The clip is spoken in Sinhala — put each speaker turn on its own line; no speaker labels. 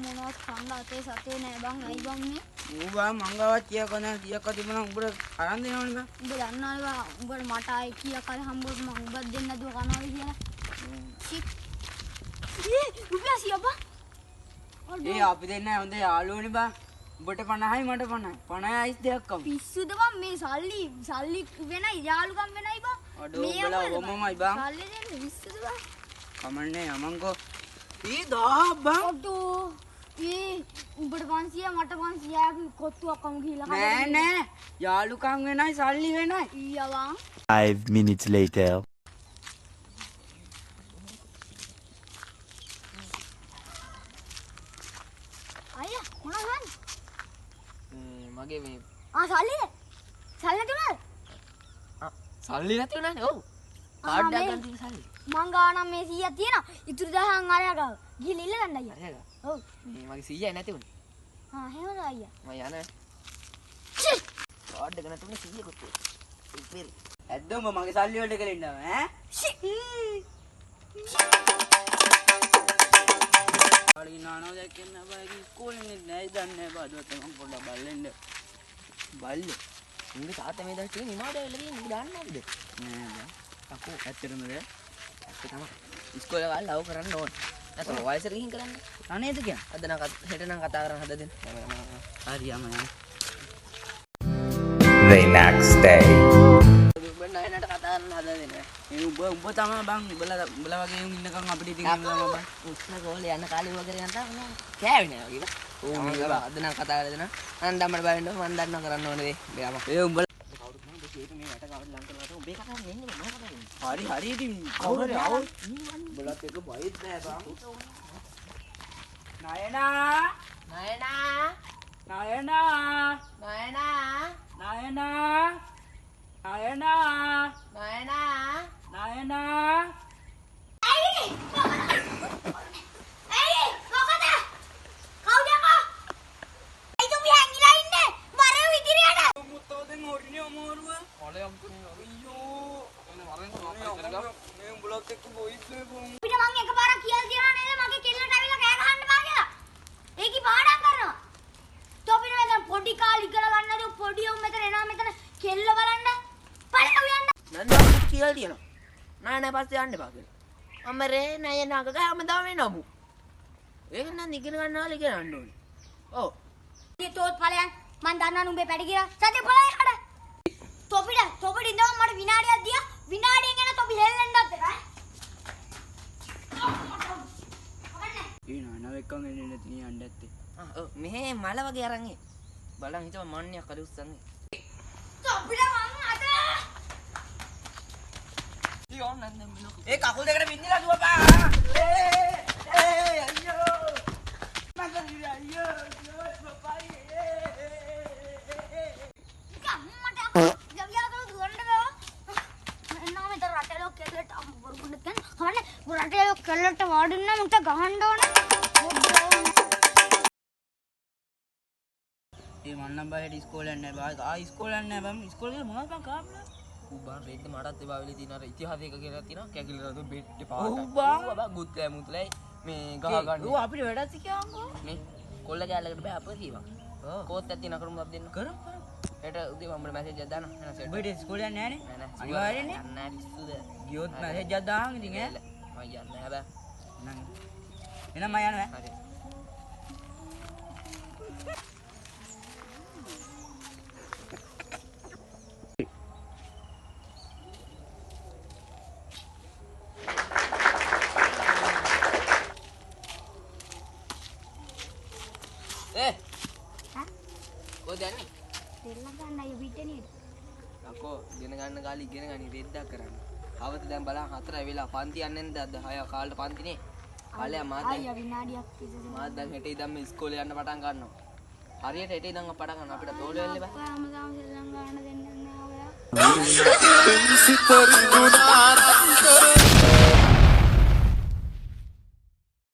මොනවත් කන්න අතේ සතේ නෑ බං. ඇයි බං මේ?
ඌ බං මංගාවත් කීයක් නැ කීයක් තිබුණා උඹට අරන් දෙනවනේ බං.
උඹ දන්නවනේ බං උඹට මට ආයේ කීයක් හරි හම්බුත් මං උඹත් දෙන්න නැතුව කනවාද කියලා. රුපියල් 100 බං.
ඒ අපි දෙන්න හොඳ යාළුවනේ බං. උඹට 50යි මට 50යි. 50යි අයිස් දෙකක් කමු.
පිස්සුද බං මේ සල්ලි වෙනයි යාළුකම් වෙනයි බං.
අඩෝ උඹලා ඔහොමමයි බං.
සල්ලි දෙන්න පිස්සුද බං.
කමන්නේ යමන්කෝ. ඊ 1000 බං.
අඩෝ උඹට 500 මට 500 කොත්තුවක් කමු කියලා
නෑ යාළුකම් වෙනයි සල්ලි වෙනයි.
ඊයා බං.
5 minutes later.
අයියා මොනවද?
මගේ මේ
සල්ලි නැතුණාද?
සල්ලි නැති වුණානේ. ඔව්. කාඩ් එකක් ගන්න තියෙන සල්ලි.
මං ගාව නම් මේ 100ක් තියෙනවා. ඉතුරු 1000න් අරයා ගාව. ගිහලා ඉල්ල ගන්න අයියා.
අරයා ගාව.
ඔව්.
මේ මගේ 100යි නැති වුණේ.
එහෙමද අයියා?
මම යන්නේ. කාඩ් එක නැතුනේ 100 කොටුව. ඉතින්
ඇද්ද උඹ මගේ සල්ලි වලට කෙලින්නව ඈ? ආලි නානෝ දැක්කෙන්න බෑ ඉස්කෝලේ නෑ දන්නේ බාදුවත් මම පොඩ්ඩක් බල්ලෙන්න. බල්ලේ
උන්ගේ තාත්තා මේ දැන් තියෙන නිමාඩ වෙලා තියෙන උඹ දන්නවද?
නෑ බං. අකෝ ඇත්තටමද?
ඒක තමයි. ඉස්කෝලේ ගාලා ලව් කරන්න ඕන. නැත්නම් වයසට ගිහින් කරන්න.
අනේද කියන්නේ?
අද නම් හෙට නම් කතා කරන්න හද දෙන්න.
හරි යම යම.
The next day.
උඹ නයනට කතා කරන්න හද දෙන්න.
ඒ උඹ තමයි බං උඹලා වගේ උන් ඉන්නකම් අපිට ඉතින් ඉන්නවා බං.
උස්න ගෝලේ යන කාලේ වගේ නැත්නම් කෑවේ නෑ වගේ බං. ඕ මේ අද නම් කතා කරලා දෙන්න. අනන් ධම්මට බය වෙන්න මම දන්නවා කරන්න ඕනේ දේ. බෑම.
ඒ උඹලා
කවුරුත් නෑ දෙකේ මේ යට කවුරු ලං කරලා උඹේ කතා කරන්නේ මොනවද කරන්නේ?
හරි ඉතින් කවුරු ආවොත් උඹලත් එක බයිත් නෑ බං. නයනා
නයනා
නයනා
නයනා
නයනා නයනා
නයනා
නයනා
ඇයි මොකද? කවුද යකෝ? ඇයි තුඹ හැංගිලා ඉන්නේ? මරේ ඉදිරියට.
මුත්තෝ දැන් හොරිනේ අමාරුව.
ඔලයම් තුනේ
අයියෝ එන වරෙන් මේ උඹලත් එක්ක බොයිස් නේ බං.
අපිට මං එකපාරක් කියලා තියනවා නේද මගේ කෙල්ලට ඇවිල්ලා කෑ ගහන්න බා කියලා. ඒකි පාඩම් කරනවා. තොපින මෙතන පොඩි කාලි ඉගෙන ගන්නද පොඩි උන් මෙතන එනවා මෙතන කෙල්ල බලන්න. පළව යන්න.
නන්දා කියලා තියෙනවා. නෑ පස්සේ යන්න එපා කියලා. අමරේ නෑ නග ගහම දාම එනමු. ඒක නම් ඉගෙන ගන්නවා ඉගෙන ගන්න ඕනේ. ඔව්.
ඉතින් තෝත් ඵලයන් මං දන්නවා නුඹේ පැටි කියලා. සතේ ඵලයන් කඩ. තොපිට ඉඳන් මට විනාඩියක් දියා. විනාඩියෙන් එන තොපි හෙල්ලෙන්නත් එපා.
ඒ නයනා එක්කම එන්නේ නැති නේ යන්න ඇත්තේ.
ඔව් මෙහෙ මල වගේ අරන් එ. බලන් හිතම මන්නයක් කඩ උස්සන්නේ.
තොපිට මං අද
ඒ කකුල් දෙකට බින්දිලා දුවපා. අයියෝ. මන්දරි අයියෝ. බබායි.
අම්මට ජවියා කරලා දුවන්න බෑ. එන්නා මෙතන රටේලෝ කෙල්ලට අම්බුරුන්න දැන් හරනේ රටේලෝ කෙල්ලට වාඩින්න මට ගහන්න ඕනේ.
ඒ මන්නම් බයට ඉස්කෝලේ යන්නේ බා. ඉස්කෝලේ යන්නේ බම්. ඉස්කෝලේ ගිහලා මොනවද බං කාප්ලා?
උබන් රෙද්ද මටත් එපා වෙලී තියෙන අර ඉතිහාසයක කියලා තියෙනවා කැකිලි රතු බෙට්ටේ පාට.
ඔව් බං.
බබා ගුත්ලෑ මුත්ලයි මේ ගහ ගන්න.
ඌ අපිට වැඩක් සිකියවන්කෝ.
මේ කොල්ල කැලලකට බෑ අපේ කීවා.
ඔව්.
කෝත් ඇත්ති නකරමු අප දෙන්න.
කරමු.
හෙට උදේ මම මැසේජ් එකක් දානවා. එන සෙට්.
උඹට ඉස්කෝලේ යන්නේ නැහනේ.
නෑ නෑ.
අනිවාර්යනේ.
යන්න නෑ පිස්සුද.
ගියොත් මැසේජ් එකක් දාන්න ඉතින් ඈ.
මම යන්නේ නෑ බෑ.
නං. එහෙනම් මම යනවා.
හරි. කොහෙද යන්නේ?
දෙල්ල ගන්න අය පිටේනේ.
අකෝ ඉගෙන ගන්න කාලේ ඉගෙන ගනි රෙද්දක් කරන්න. අවත දැන් බලන්න 4 වෙලා පන්ති යන්නේ නැද්ද? අද 6 කාලේ පන්තිනේ. කාලේ මාත් දැන්
අයියා විනාඩියක් ඉස්සෙල්ලා
මාත් දැන් හෙට ඉඳන් මේ ඉස්කෝලේ යන්න පටන් ගන්නවා. හරියට හෙට ඉඳන් පටන් ගන්න අපිට තෝරෙ වෙන්නේ බෑ.
හැමදාම සෙල්ලම් ගන්න දෙන්නේ නැහැ ඔයා.